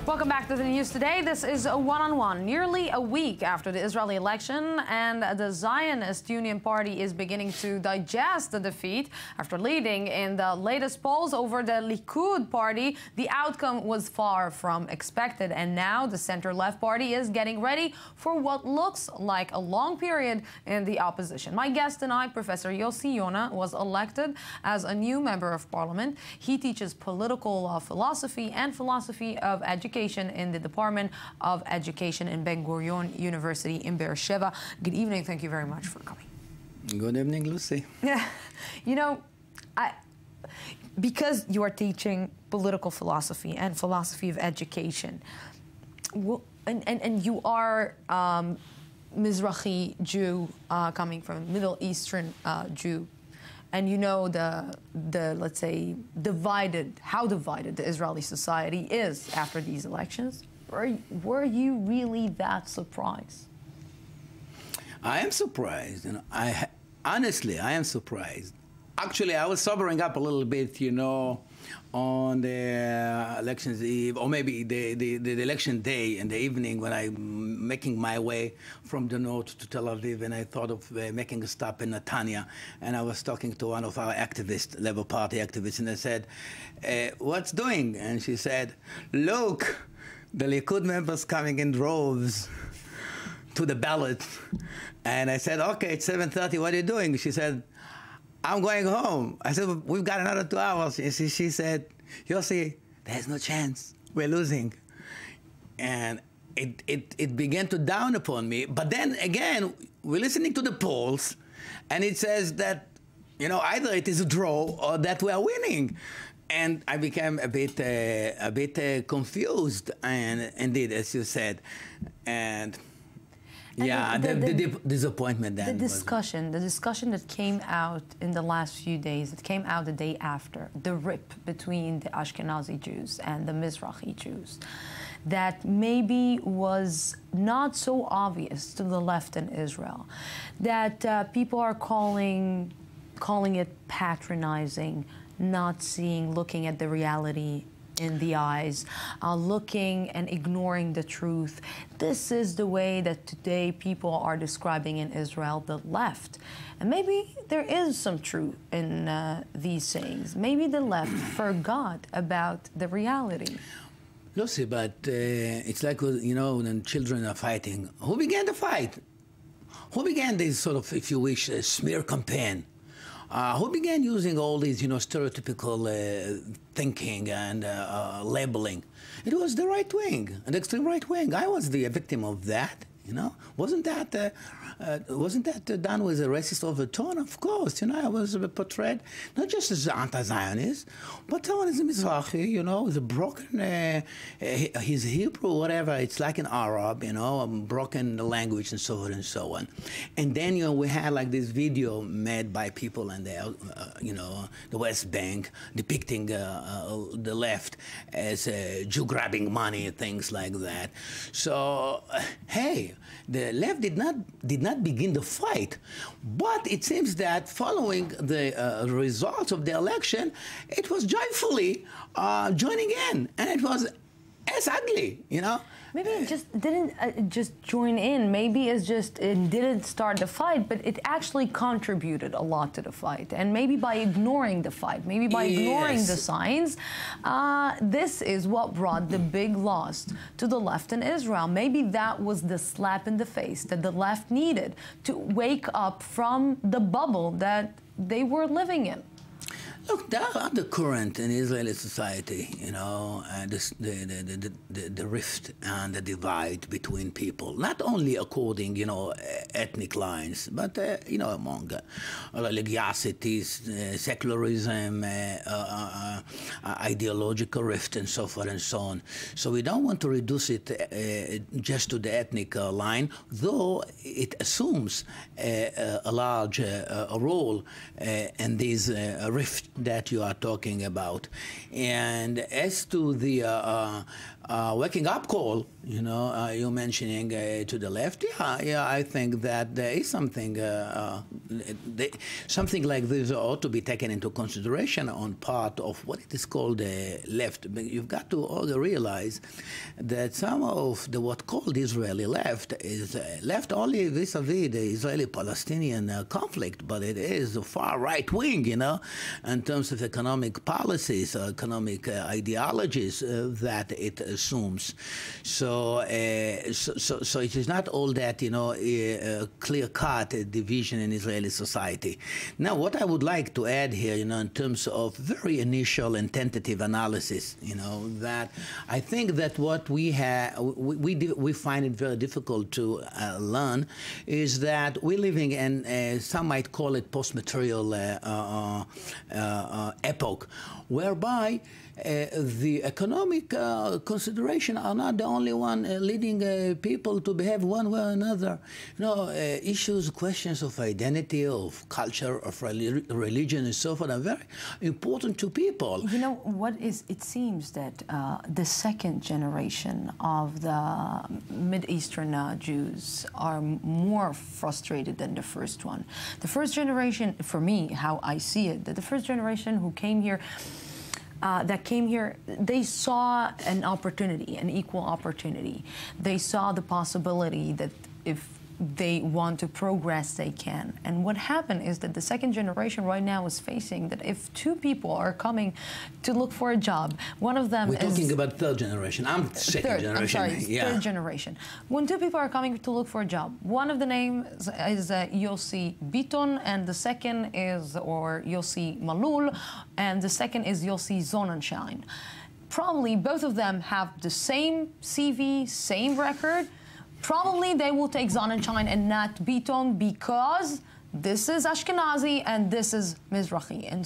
Welcome back to the news today. This is a one-on-one. Nearly a week after the Israeli election, and the Zionist Union Party is beginning to digest the defeat. After leading in the latest polls over the Likud party, the outcome was far from expected. And now the center-left party is getting ready for what looks like a long period in the opposition. My guest tonight, Professor Yossi Yonah, was elected as a new member of parliament. He teaches political philosophy and philosophy of education in the Department of Education in Ben-Gurion University in Beersheba. Good evening. Thank you very much for coming. Good evening, Lucy. Yeah, you know, because you are teaching political philosophy and philosophy of education, and you are Mizrahi Jew coming from Middle Eastern Jew, and you know the let's say how divided the Israeli society is after these elections. Were you really that surprised? I am surprised. You know, honestly, I am surprised. Actually, I was sobering up a little bit, you know, on the elections eve, or maybe the election day in the evening when I'm making my way from the north to Tel Aviv, and I thought of making a stop in Netanya, and I was talking to one of our activists, Labour Party activists, and I said, what's doing? And she said, look, the Likud members coming in droves to the ballot. And I said, okay, it's 7:30, what are you doing? She said, I'm going home. I said, we've got another 2 hours. She said, Yossi, there's no chance. We're losing. And it began to dawn upon me. But then again, we're listening to the polls, and it says that, you know, either it is a draw or that we are winning. And I became a bit confused, and indeed, as you said, and yeah, the disappointment then. The discussion that came out in the last few days, it came out the day after, the rip between the Ashkenazi Jews and the Mizrahi Jews, that maybe was not so obvious to the left in Israel, that people are calling it patronizing, not seeing, looking at the reality in the eyes, looking and ignoring the truth. This is the way that today people are describing in Israel the left. And maybe there is some truth in these sayings. Maybe the left forgot about the reality. Lucy, but it's like, you know, when children are fighting. Who began the fight? Who began this sort of, if you wish, smear campaign? Who began using all these, you know, stereotypical thinking and labeling? It was the right wing, the extreme right wing. I was the victim of that, you know. Wasn't that done with a racist overtone? Of course, you know, I was portrayed not just as an anti-Zionist, but someone is a Mizrahi, you know, with a broken, he's Hebrew, whatever. It's like an Arab, you know, broken language and so on and so on. And then, you know, we had like this video made by people in the, you know, the West Bank, depicting the left as Jew grabbing money, things like that. So, hey, the left did not begin the fight, but it seems that following the results of the election, it was joyfully joining in, and it was as ugly, you know. Maybe it just didn't just join in. Maybe it didn't start the fight, but it actually contributed a lot to the fight. And maybe by ignoring the fight, maybe by ignoring the signs, this is what brought the big loss to the left in Israel. Maybe that was the slap in the face that the left needed to wake up from the bubble that they were living in. Look, there are undercurrent in Israeli society, you know, the rift and the divide between people, not only according, you know, ethnic lines, but, you know, among religiosities, secularism, ideological rift, and so forth and so on. So we don't want to reduce it just to the ethnic line, though it assumes a large role in this rift that you are talking about. And as to the waking up call, you know, you're mentioning to the left. Yeah, I think that there is something, something like this ought to be taken into consideration on part of what it is called the left. But you've got to all realize that some of the what called Israeli left is left only vis-a-vis the Israeli-Palestinian conflict, but it is a far right wing, you know, in terms of economic policies, economic ideologies that it assumes. So, so it is not all that, you know, clear-cut division in Israeli society. Now, what I would like to add here, you know, in terms of very initial and tentative analysis, you know, that I think that what we have, we find it very difficult to learn, is that we're living in, some might call it post-material epoch, whereby the economic consideration are not the only one leading people to behave one way or another. You know, issues, questions of identity, of culture, of religion, and so forth are very important to people. You know, what is, it seems that the second generation of the Mid-Eastern Jews are more frustrated than the first one. The first generation, for me, how I see it, that the first generation who came here, they saw an opportunity, an equal opportunity. They saw the possibility that if they want to progress, they can. And what happened is that the second generation right now is facing that if two people are coming to look for a job, one of them We're is... talking about third generation. I'm second generation. I'm sorry, yeah. Third generation. When two people are coming to look for a job, one of the names is Yossi Biton, and the second is, or Yossi Malul, and the second is Yossi Sonnenschein. Probably both of them have the same CV, same record. Probably they will take Sonnenschein and not Biton because this is Ashkenazi and this is Mizrahi. And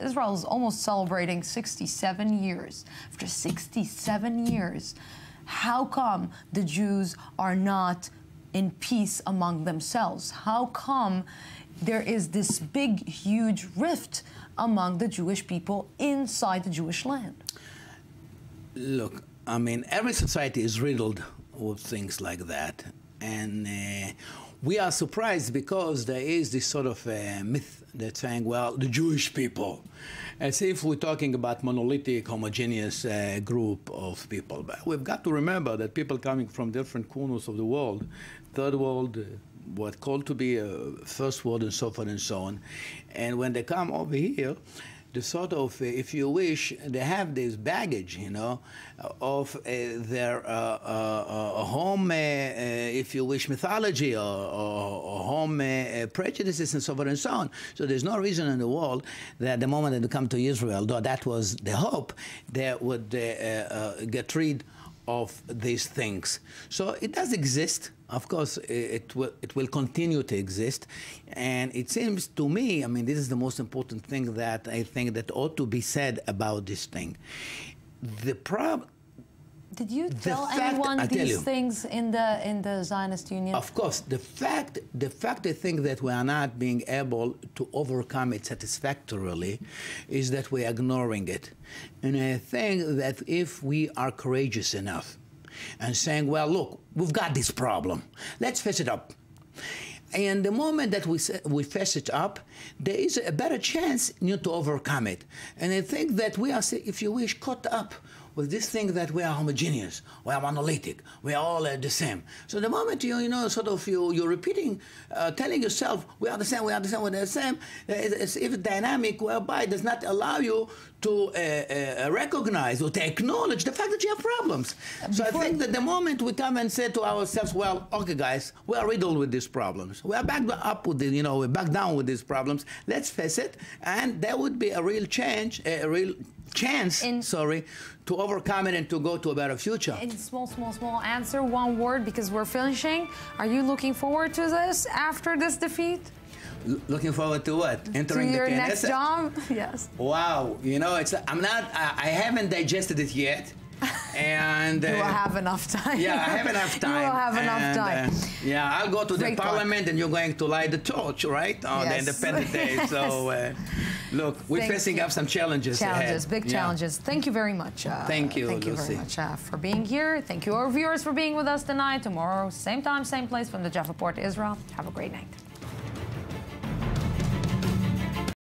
Israel is almost celebrating 67 years. After 67 years, how come the Jews are not in peace among themselves? How come there is this big, huge rift among the Jewish people inside the Jewish land? Look, I mean, every society is riddled with things like that. And we are surprised because there is this sort of myth that's saying, well, the Jewish people, as if we're talking about monolithic, homogeneous group of people. But we've got to remember that people coming from different corners of the world, third world, what called to be first world, and so forth and so on. And when they come over here, the sort of, if you wish, they have this baggage, you know, of their home, if you wish, mythology or home prejudices and so forth and so on. So there's no reason in the world that the moment that they come to Israel, though that was the hope, they would get rid of these things. So it does exist. Of course, it will continue to exist. And it seems to me, I mean, this is the most important thing that I think that ought to be said about this thing. The problem... Did you tell anyone these things in the Zionist Union? Of course. The fact I think that we are not being able to overcome it satisfactorily is that we're ignoring it. And I think that if we are courageous enough and saying, well, look, we've got this problem, let's face it up. And the moment that we face it up, there is a better chance, you know, to overcome it. And I think that we are, if you wish, caught up with this thing that we are homogeneous, we are monolithic, we are all the same. So the moment you know, sort of you're repeating, telling yourself, we are the same, we are the same, we are the same, it's if a dynamic whereby it does not allow you to recognize or to acknowledge the fact that you have problems. So I think that the moment we come and say to ourselves, well, okay, guys, we are riddled with these problems. We are back up with the, you know, we're back down with these problems. Let's face it, and there would be a real change, a real chance, to overcome it and to go to a better future. In small answer, one word, because we're finishing. Are you looking forward to this after this defeat? Looking forward to what? Entering to your the next job? Yes. Wow. You know, I haven't digested it yet. And you will have enough time. Yeah, I have enough time. You will have enough time. Yeah, I'll go to Great the parliament, and you're going to light the torch, right, on the Independence Day. So, look, we're facing up some challenges ahead. Big challenges. Thank you very much. Thank you, Thank you very much for being here. Thank you, our viewers, for being with us tonight. Tomorrow, same time, same place from the Jaffa Port, Israel. Have a great night.